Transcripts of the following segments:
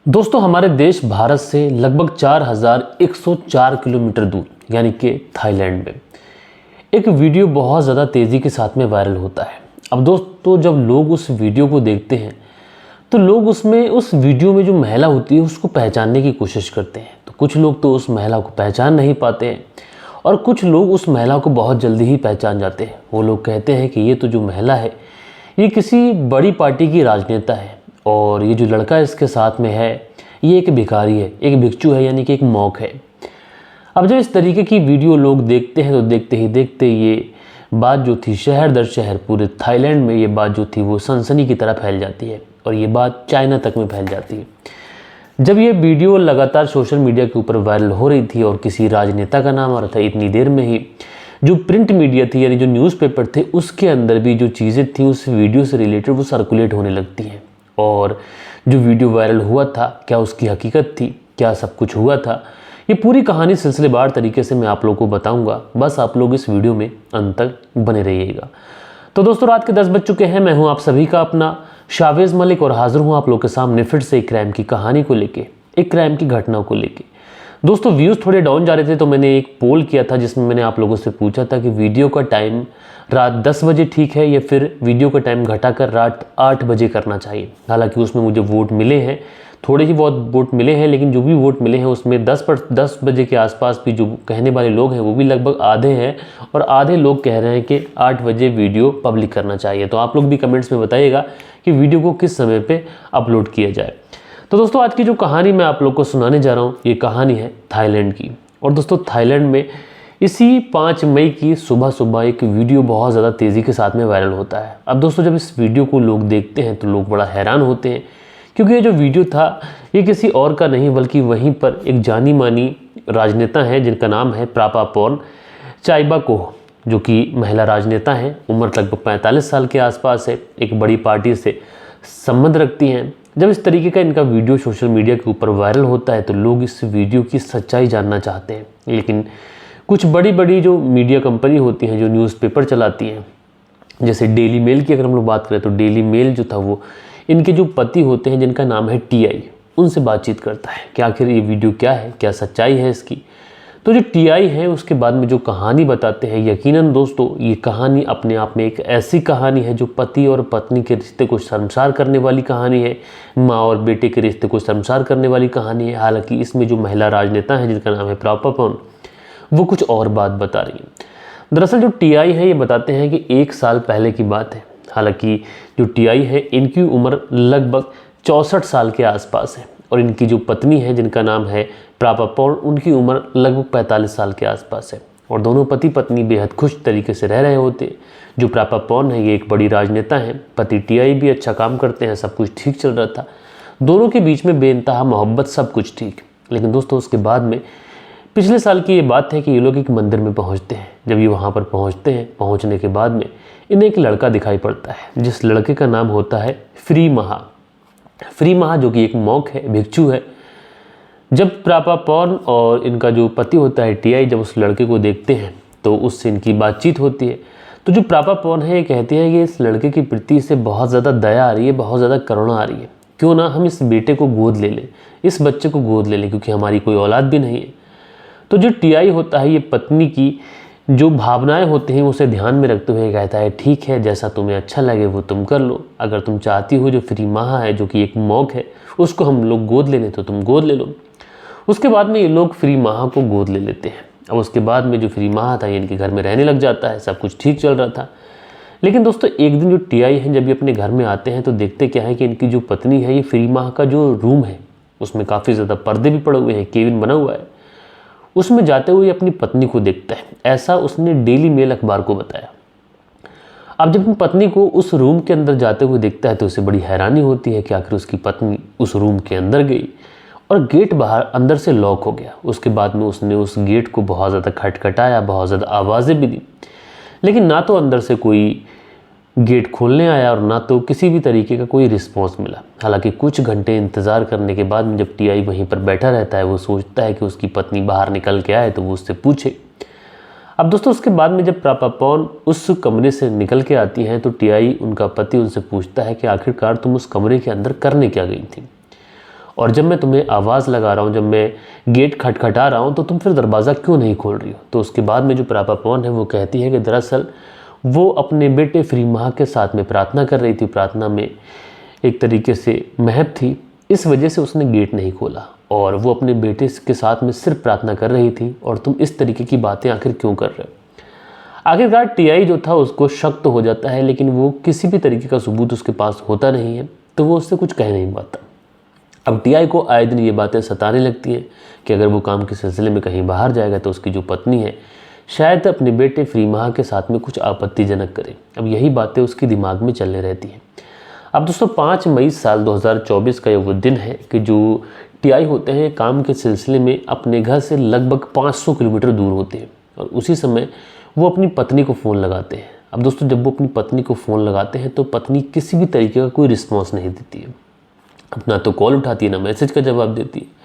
दोस्तों हमारे देश भारत से लगभग 4104 किलोमीटर दूर यानी कि थाईलैंड में एक वीडियो बहुत ज़्यादा तेज़ी के साथ में वायरल होता है। अब दोस्तों जब लोग उस वीडियो को देखते हैं तो लोग उस वीडियो में जो महिला होती है उसको पहचानने की कोशिश करते हैं। तो कुछ लोग तो उस महिला को पहचान नहीं पाते हैं और कुछ लोग उस महिला को बहुत जल्दी ही पहचान जाते हैं। वो लोग कहते हैं कि ये तो जो महिला है ये किसी बड़ी पार्टी की राजनेता है और ये जो लड़का इसके साथ में है ये एक भिखारी है, एक भिक्षु है, यानी कि एक मॉक है। अब जब इस तरीके की वीडियो लोग देखते हैं तो देखते ही देखते ये बात जो थी शहर दर शहर पूरे थाईलैंड में ये बात जो थी वो सनसनी की तरह फैल जाती है और ये बात चाइना तक में फैल जाती है। जब ये वीडियो लगातार सोशल मीडिया के ऊपर वायरल हो रही थी और किसी राजनेता का नाम आ रहा था, इतनी देर में ही जो प्रिंट मीडिया थी यानी जो न्यूज़पेपर थे उसके अंदर भी जो चीज़ें थी उस वीडियो से रिलेटेड वो सर्कुलेट होने लगती हैं। और जो वीडियो वायरल हुआ था क्या उसकी हकीकत थी, क्या सब कुछ हुआ था, ये पूरी कहानी सिलसिलेवार तरीके से मैं आप लोगों को बताऊंगा। बस आप लोग इस वीडियो में अंत तक बने रहिएगा। तो दोस्तों रात के 10 बज चुके हैं। मैं हूं आप सभी का अपना शावेज़ मलिक और हाजिर हूं आप लोग के सामने फिर से एक क्राइम की कहानी को लेके, एक क्राइम की घटना को लेके। दोस्तों व्यूज़ थोड़े डाउन जा रहे थे तो मैंने एक पोल किया था जिसमें मैंने आप लोगों से पूछा था कि वीडियो का टाइम रात 10 बजे ठीक है या फिर वीडियो का टाइम घटाकर रात 8 बजे करना चाहिए। हालांकि उसमें मुझे वोट मिले हैं, थोड़े ही बहुत वोट मिले हैं, लेकिन जो भी वोट मिले हैं उसमें 10 बजे के आसपास भी जो कहने वाले लोग हैं वो भी लगभग आधे हैं और आधे लोग कह रहे हैं कि 8 बजे वीडियो पब्लिक करना चाहिए। तो आप लोग भी कमेंट्स में बताइएगा कि वीडियो को किस समय पर अपलोड किया जाए। तो दोस्तों आज की जो कहानी मैं आप लोग को सुनाने जा रहा हूँ ये कहानी है थाईलैंड की। और दोस्तों थाईलैंड में इसी 5 मई की सुबह सुबह एक वीडियो बहुत ज़्यादा तेज़ी के साथ में वायरल होता है। अब दोस्तों जब इस वीडियो को लोग देखते हैं तो लोग बड़ा हैरान होते हैं क्योंकि ये जो वीडियो था ये किसी और का नहीं बल्कि वहीं पर एक जानी मानी राजनेता है जिनका नाम है प्रापापोर्न चाइबाकोह, जो कि महिला राजनेता हैं, उम्र लगभग 45 साल के आसपास है, एक बड़ी पार्टी से संबंध रखती हैं। जब इस तरीके का इनका वीडियो सोशल मीडिया के ऊपर वायरल होता है तो लोग इस वीडियो की सच्चाई जानना चाहते हैं, लेकिन कुछ बड़ी बड़ी जो मीडिया कंपनी होती हैं जो न्यूज़पेपर चलाती हैं, जैसे डेली मेल की अगर हम लोग बात करें तो डेली मेल जो था वो इनके जो पति होते हैं जिनका नाम है टीआई, उनसे बातचीत करता है कि आखिर ये वीडियो क्या है, क्या सच्चाई है इसकी। तो जो टीआई है उसके बाद में जो कहानी बताते हैं, यकीनन दोस्तों ये कहानी अपने आप में एक ऐसी कहानी है जो पति और पत्नी के रिश्ते को शर्मसार करने वाली कहानी है, माँ और बेटे के रिश्ते को शर्मसार करने वाली कहानी है। हालांकि इसमें जो महिला राजनेता है जिनका नाम है प्रापापोर्न वो कुछ और बात बता रही है। दरअसल जो टीआई है ये बताते हैं कि 1 साल पहले की बात है। हालांकि जो टीआई है इनकी उम्र लगभग 64 साल के आसपास है और इनकी जो पत्नी है जिनका नाम है प्रापापोर्न उनकी उम्र लगभग 45 साल के आसपास है और दोनों पति पत्नी बेहद खुश तरीके से रह रहे होते। जो प्रापापोर्न है ये एक बड़ी राजनेता है, पति टीआई भी अच्छा काम करते हैं, सब कुछ ठीक चल रहा था, दोनों के बीच में बेइंतहा मोहब्बत, सब कुछ ठीक। लेकिन दोस्तों उसके बाद में पिछले साल की ये बात है कि ये लोग एक मंदिर में पहुंचते हैं। जब ये वहाँ पर पहुँचते हैं, पहुँचने के बाद में इन्हें एक लड़का दिखाई पड़ता है जिस लड़के का नाम होता है फ्री महा, जो कि एक मॉक है, भिक्षु है। जब प्रापापोर्न और इनका जो पति होता है टीआई जब उस लड़के को देखते हैं तो उससे इनकी बातचीत होती है। तो जो प्रापापोर्न है ये कहती है कि इस लड़के की प्रति से बहुत ज़्यादा दया आ रही है, बहुत ज़्यादा करुणा आ रही है, क्यों ना हम इस बेटे को गोद ले लें, इस बच्चे को गोद ले लें, क्योंकि हमारी कोई औलाद भी नहीं है। तो जो टीआई होता है ये पत्नी की जो भावनाएं होती हैं उसे ध्यान में रखते हुए कहता है ठीक है, जैसा तुम्हें अच्छा लगे वो तुम कर लो, अगर तुम चाहती हो जो फ्री महा है जो कि एक मॉक है उसको हम लोग गोद लेने तो तुम गोद ले लो। उसके बाद में ये लोग फ्री महा को गोद ले लेते हैं। अब उसके बाद में जो फ्री महा था ये इनके घर में रहने लग जाता है, सब कुछ ठीक चल रहा था। लेकिन दोस्तों एक दिन जो टीआई है जब ये अपने घर में आते हैं तो देखते क्या है कि इनकी जो पत्नी है ये फ्री महा का जो रूम है उसमें काफ़ी ज़्यादा पर्दे भी पड़े हुए हैं, केबिन बना हुआ है, उसमें जाते हुए अपनी पत्नी को देखता है। ऐसा उसने डेली मेल अखबार को बताया। अब जब अपनी पत्नी को उस रूम के अंदर जाते हुए देखता है तो उसे बड़ी हैरानी होती है कि आखिर उसकी पत्नी उस रूम के अंदर गई और गेट बाहर अंदर से लॉक हो गया। उसके बाद में उसने उस गेट को बहुत ज़्यादा खटखटाया, बहुत ज़्यादा आवाज़ें भी दी, लेकिन ना तो अंदर से कोई गेट खोलने आया और ना तो किसी भी तरीके का कोई रिस्पॉन्स मिला। हालांकि कुछ घंटे इंतज़ार करने के बाद में जब टीआई वहीं पर बैठा रहता है वो सोचता है कि उसकी पत्नी बाहर निकल के आए तो वो उससे पूछे। अब दोस्तों उसके बाद में जब प्रापापोर्न उस कमरे से निकल के आती हैं तो टीआई उनका पति उनसे पूछता है कि आखिरकार तुम उस कमरे के अंदर करने क्या गई थी। और जब मैं तुम्हें आवाज़ लगा रहा हूँ, जब मैं गेट खटखटा रहा हूँ, तो तुम फिर दरवाज़ा क्यों नहीं खोल रही हो। तो उसके बाद में जो प्रापापोन है वो कहती है कि दरअसल वो अपने बेटे फ्रीमाह के साथ में प्रार्थना कर रही थी, प्रार्थना में एक तरीके से महब थी, इस वजह से उसने गेट नहीं खोला और वो अपने बेटे के साथ में सिर्फ प्रार्थना कर रही थी और तुम इस तरीके की बातें आखिर क्यों कर रहे हो। आखिरकार टीआई जो था उसको शक तो हो जाता है, लेकिन वो किसी भी तरीके का सबूत उसके पास होता नहीं है, तो वो उससे कुछ कह नहीं पाता। अब टीआई को आए दिन ये बातें सताने लगती हैं कि अगर वो काम के सिलसिले में कहीं बाहर जाएगा तो उसकी जो पत्नी है शायद अपने बेटे फ्रीमाह के साथ में कुछ आपत्तिजनक करे। अब यही बातें उसके दिमाग में चलने रहती हैं। अब दोस्तों 5 मई साल 2024 का ये वो दिन है कि जो टीआई होते हैं काम के सिलसिले में अपने घर से लगभग 500 किलोमीटर दूर होते हैं और उसी समय वो अपनी पत्नी को फ़ोन लगाते हैं। अब दोस्तों जब वो अपनी पत्नी को फ़ोन लगाते हैं तो पत्नी किसी भी तरीके का कोई रिस्पॉन्स नहीं देती है, अपना तो कॉल उठाती है ना मैसेज का जवाब देती है।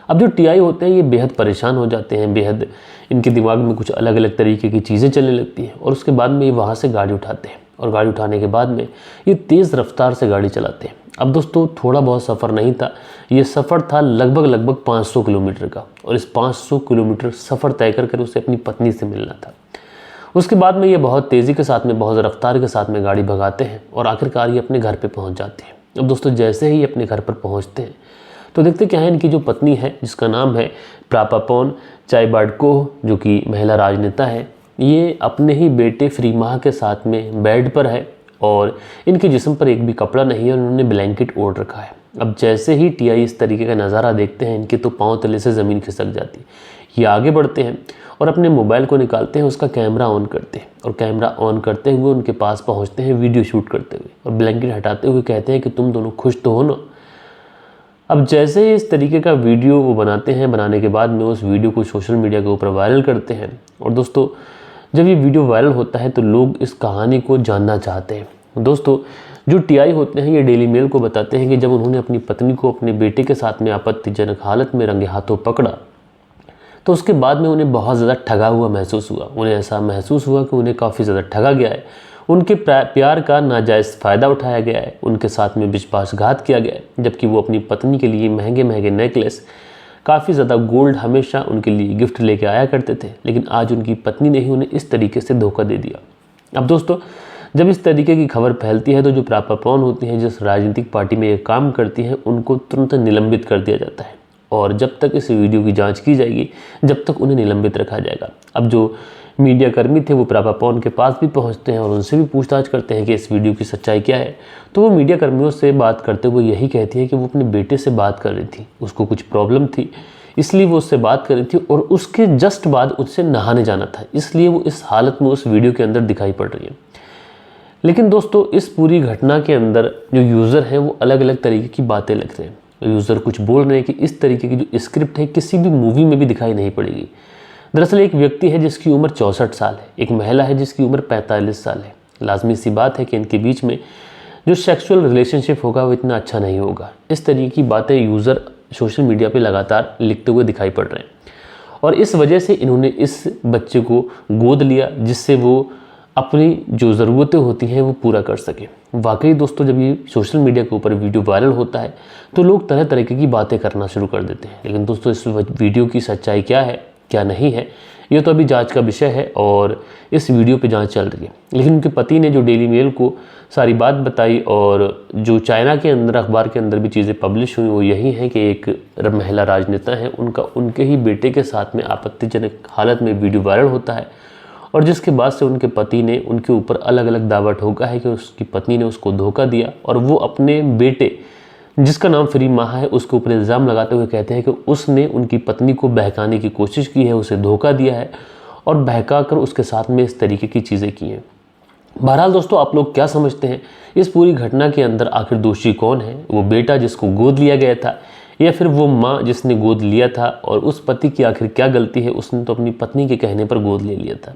अब जो टीआई होते हैं ये बेहद परेशान हो जाते हैं, बेहद इनके दिमाग में कुछ अलग अलग तरीके की चीज़ें चलने लगती हैं और उसके बाद में ये वहाँ से गाड़ी उठाते हैं और गाड़ी उठाने के बाद में ये तेज़ रफ्तार से गाड़ी चलाते हैं। अब दोस्तों थोड़ा बहुत सफ़र नहीं था, ये सफ़र था लगभग 500 किलोमीटर का और इस 500 किलोमीटर सफ़र तय कर उसे अपनी पत्नी से मिलना था। उसके बाद में ये बहुत तेज़ी के साथ में, बहुत रफ्तार के साथ में गाड़ी भगाते हैं और आखिरकार ये अपने घर पे पहुंच जाते हैं। अब दोस्तों जैसे ही अपने घर पर पहुंचते हैं तो देखते क्या है, इनकी जो पत्नी है जिसका नाम है प्रापापोन चाइबाडकोह, जो कि महिला राजनेता है, ये अपने ही बेटे फ्रीमाह के साथ में बेड पर है और इनके जिस्म पर एक भी कपड़ा नहीं है और उन्होंने ब्लैंकेट ओढ़ रखा है। अब जैसे ही टीआई इस तरीके का नज़ारा देखते हैं इनके तो पाँव तले से ज़मीन खिसक जाती है। ये आगे बढ़ते हैं और अपने मोबाइल को निकालते हैं, उसका कैमरा ऑन करते हैं और कैमरा ऑन करते हुए उनके पास पहुंचते हैं वीडियो शूट करते हुए और ब्लैंकेट हटाते हुए कहते हैं कि तुम दोनों खुश तो हो ना। अब जैसे ही इस तरीके का वीडियो वो बनाते हैं, बनाने के बाद में उस वीडियो को सोशल मीडिया के ऊपर वायरल करते हैं और दोस्तों जब ये वीडियो वायरल होता है तो लोग इस कहानी को जानना चाहते हैं। दोस्तों जो टीआई होते हैं ये डेली मेल को बताते हैं कि जब उन्होंने अपनी पत्नी को अपने बेटे के साथ में आपत्तिजनक हालत में रंगे हाथों पकड़ा तो उसके बाद में उन्हें बहुत ज़्यादा ठगा हुआ महसूस हुआ। उन्हें ऐसा महसूस हुआ कि उन्हें काफ़ी ज़्यादा ठगा गया है, उनके प्यार का नाजायज़ फ़ायदा उठाया गया है, उनके साथ में विश्वासघात किया गया है। जबकि वो अपनी पत्नी के लिए महंगे महंगे नेकलेस, काफ़ी ज़्यादा गोल्ड हमेशा उनके लिए गिफ्ट लेके आया करते थे, लेकिन आज उनकी पत्नी ने ही उन्हें इस तरीके से धोखा दे दिया। अब दोस्तों जब इस तरीके की खबर फैलती है तो जो प्रापापोन होती हैं, जिस राजनीतिक पार्टी में ये काम करती हैं, उनको तुरंत निलंबित कर दिया जाता है और जब तक इस वीडियो की जांच की जाएगी जब तक उन्हें निलंबित रखा जाएगा। अब जो मीडिया कर्मी थे वो प्रापापोन के पास भी पहुंचते हैं और उनसे भी पूछताछ करते हैं कि इस वीडियो की सच्चाई क्या है। तो वो मीडिया कर्मियों से बात करते हुए यही कहती है कि वो अपने बेटे से बात कर रही थी, उसको कुछ प्रॉब्लम थी इसलिए वो उससे बात कर रही थी और उसके जस्ट बाद उससे नहाने जाना था, इसलिए वो इस हालत में उस वीडियो के अंदर दिखाई पड़ रही है। लेकिन दोस्तों इस पूरी घटना के अंदर जो यूज़र हैं वो अलग अलग तरीके की बातें लिख रहे हैं। यूज़र कुछ बोल रहे हैं कि इस तरीके की जो स्क्रिप्ट है किसी भी मूवी में भी दिखाई नहीं पड़ेगी। दरअसल एक व्यक्ति है जिसकी उम्र 64 साल है, एक महिला है जिसकी उम्र 45 साल है। लाजमी सी बात है कि इनके बीच में जो सेक्सुअल रिलेशनशिप होगा वो इतना अच्छा नहीं होगा। इस तरीके की बातें यूज़र सोशल मीडिया पे लगातार लिखते हुए दिखाई पड़ रहे हैं और इस वजह से इन्होंने इस बच्चे को गोद लिया जिससे वो अपनी जो ज़रूरतें होती हैं वो पूरा कर सके। वाकई दोस्तों जब ये सोशल मीडिया के ऊपर वीडियो वायरल होता है तो लोग तरह तरह की बातें करना शुरू कर देते हैं। लेकिन दोस्तों इस वीडियो की सच्चाई क्या है क्या नहीं है ये तो अभी जांच का विषय है और इस वीडियो पे जांच चल रही है। लेकिन उनके पति ने जो डेली मेल को सारी बात बताई और जो चाइना के अंदर अखबार के अंदर भी चीज़ें पब्लिश हुई वो यही है कि एक महिला राजनेता है, उनका उनके ही बेटे के साथ में आपत्तिजनक हालत में वीडियो वायरल होता है और जिसके बाद से उनके पति ने उनके ऊपर अलग अलग दावा ठोका है कि उसकी पत्नी ने उसको धोखा दिया और वो अपने बेटे जिसका नाम फ्रीमाह है उसके ऊपर इल्ज़ाम लगाते हुए कहते हैं कि उसने उनकी पत्नी को बहकाने की कोशिश की है, उसे धोखा दिया है और बहका कर उसके साथ में इस तरीके की चीज़ें की हैं। बहरहाल दोस्तों आप लोग क्या समझते हैं इस पूरी घटना के अंदर आखिर दोषी कौन है? वो बेटा जिसको गोद लिया गया था या फिर वो माँ जिसने गोद लिया था? और उस पति की आखिर क्या गलती है? उसने तो अपनी पत्नी के कहने पर गोद ले लिया था।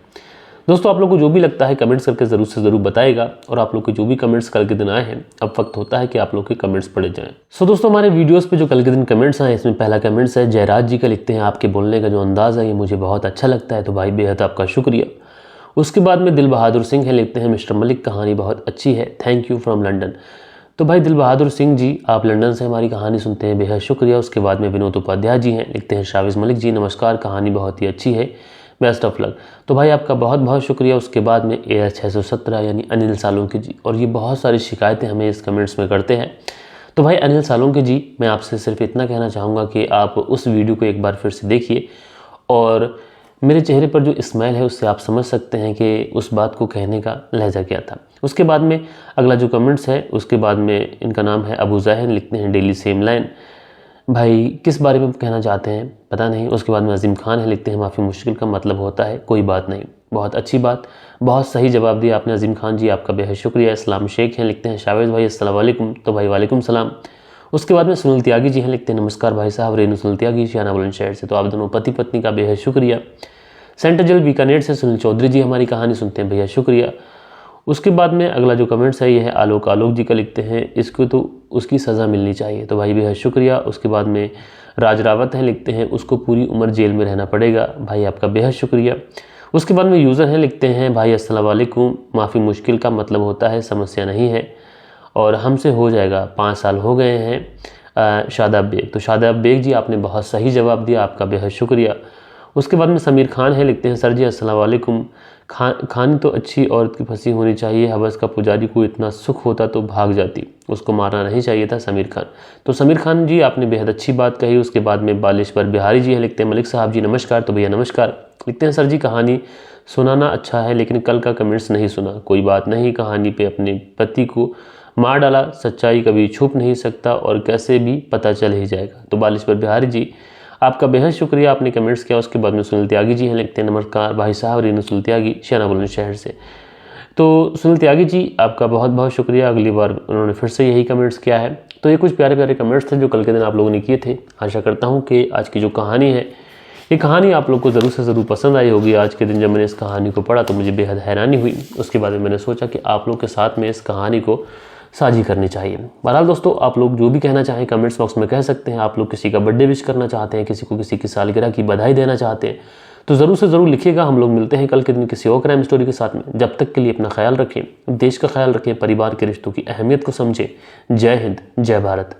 दोस्तों आप लोग को जो भी लगता है कमेंट्स करके ज़रूर से ज़रूर बताएगा और आप लोग के जो भी कमेंट्स कल के दिन आए हैं अब वक्त होता है कि आप लोग के कमेंट्स पढ़े जाएं। सो दोस्तों हमारे वीडियोस पे जो कल के दिन कमेंट्स आए इसमें पहला कमेंट्स है जयराज जी का, लिखते हैं आपके बोलने का जो अंदाज़ है ये मुझे बहुत अच्छा लगता है, तो भाई बेहद आपका शुक्रिया। उसके बाद में दिल बहादुर सिंह है, लिखते हैं मिस्टर मलिक कहानी बहुत अच्छी है, थैंक यू फ्रॉम लंदन। तो भाई दिल बहादुर सिंह जी, आप लंदन से हमारी कहानी सुनते हैं, बेहद शुक्रिया। उसके बाद में विनोद उपाध्याय जी हैं, लिखते हैं शाविज़ मलिक जी, नमस्कार, कहानी बहुत ही अच्छी है, बेस्ट ऑफ लक। तो भाई आपका बहुत बहुत शुक्रिया। उसके बाद में AR617 यानी अनिल सालुंके जी, और ये बहुत सारी शिकायतें हमें इस कमेंट्स में करते हैं। तो भाई अनिल सालुंके जी, मैं आपसे सिर्फ इतना कहना चाहूँगा कि आप उस वीडियो को एक बार फिर से देखिए, और मेरे चेहरे पर जो स्माइल है उससे आप समझ सकते हैं कि उस बात को कहने का लहजा क्या था। उसके बाद में अगला जो कमेंट्स है, उसके बाद में इनका नाम है अबू ज़ाहिर, लिखते हैं डेली सेम लाइन। भाई किस बारे में कहना चाहते हैं पता नहीं। उसके बाद में अजीम खान है, लिखते हैं माफ़ी मुश्किल का मतलब होता है कोई बात नहीं। बहुत अच्छी बात, बहुत सही जवाब दिया आपने अजीम खान जी, आपका बेहद शुक्रिया। इस्लाम शेख हैं, लिखते हैं शावेज़ भाई अस्सलाम वालेकुम। तो भाई वालेकुम सलाम। उसके बाद में सुनील त्यागी जी हैं, लिखते हैं नमस्कार भाई साहब, रेनू सुनील त्यागी शियाना बुलंदशहर से। तो आप दोनों पति पत्नी का बेहद शुक्रिया। सेंटर जेल बीकानेर से सुनील चौधरी जी हमारी कहानी सुनते हैं, भैया शुक्रिया। उसके बाद में अगला जो कमेंट्स है ये है आलोक जी का, लिखते हैं इसको तो उसकी सज़ा मिलनी चाहिए। तो भाई बेहद शुक्रिया। उसके बाद में राज रावत हैं, लिखते हैं उसको पूरी उम्र जेल में रहना पड़ेगा। भाई आपका बेहद शुक्रिया। उसके बाद में यूज़र हैं, लिखते हैं भाई अस्सलाम वालेकुम, माफ़ी मुश्किल का मतलब होता है समस्या नहीं है और हमसे हो जाएगा, 5 साल हो गए हैं। शादाब बेग, तो शादाब बेग जी आपने बहुत सही जवाब दिया, आपका बेहद शुक्रिया। उसके बाद में समीर खान है, लिखते हैं सर जी अस्सलाम वालेकुम, खानी तो अच्छी औरत की फंसी होनी चाहिए, हवस का पुजारी को इतना सुख होता तो भाग जाती, उसको मारना नहीं चाहिए था। समीर खान, तो समीर खान जी आपने बेहद अच्छी बात कही। उसके बाद में बालेश्वर बिहारी जी है, लिखते हैं मलिक साहब जी नमस्कार। तो भैया नमस्कार, लिखते हैं सर जी कहानी सुनाना अच्छा है लेकिन कल का कमेंट्स नहीं सुना। कोई बात नहीं, कहानी पे अपने पति को मार डाला, सच्चाई कभी छुप नहीं सकता और कैसे भी पता चल ही जाएगा। तो बालेश्वर बिहारी जी आपका बेहद शुक्रिया, आपने कमेंट्स किया। उसके बाद में सुनील त्यागी जी हैं, लिखते हैं नमस्कार भाई साहब, रेनू सुनील त्यागी शियाना बुलंदशहर से। तो सुनील त्यागी जी आपका बहुत बहुत शुक्रिया, अगली बार उन्होंने फिर से यही कमेंट्स किया है। तो ये कुछ प्यारे प्यारे कमेंट्स थे जो कल के दिन आप लोगों ने किए थे। आशा करता हूँ कि आज की जो कहानी है, ये कहानी आप लोग को ज़रूर से ज़रूर पसंद आई होगी। आज के दिन जब मैंने इस कहानी को पढ़ा तो मुझे बेहद हैरानी हुई। उसके बाद में मैंने सोचा कि आप लोग के साथ में इस कहानी को साझी करनी चाहिए। बहरहाल दोस्तों, आप लोग जो भी कहना चाहें कमेंट्स बॉक्स में कह सकते हैं। आप लोग किसी का बर्थडे विश करना चाहते हैं, किसी को किसी की सालगिरह की बधाई देना चाहते हैं, तो ज़रूर से ज़रूर लिखिएगा। हम लोग मिलते हैं कल के दिन किसी और क्राइम स्टोरी के साथ में। जब तक के लिए अपना ख्याल रखें, देश का ख्याल रखें, परिवार के रिश्तों की अहमियत को समझें। जय हिंद, जय भारत।